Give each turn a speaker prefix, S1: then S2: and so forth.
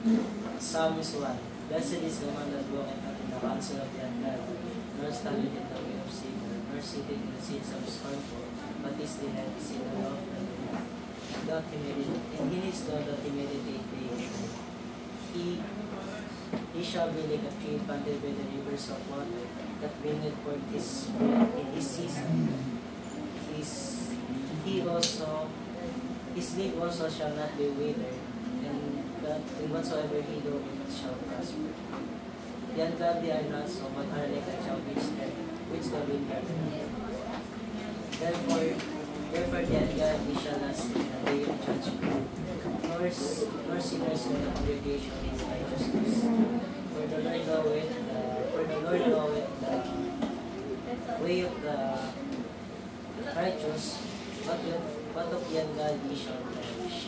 S1: Psalms 1. Blessed is the man that walketh not in the counsel of the ungodly, nor standeth in the way of sinners, nor sitteth in the seats of scornful, but his delight is in the law of the Lord. In his law that he meditate day and night. He shall be like a tree planted by the rivers of water, that bringeth forth his fruit in his season. His leaf also shall not be withered, and whatsoever he doeth it shall prosper. The ungodly are not so, but are like a child which the wind gathereth. Therefore the ungodly shall not sit in the day of judgment, nor sinners in the congregation of righteousness. For the Lord knoweth the way of the righteous, but of the ungodly shall perish.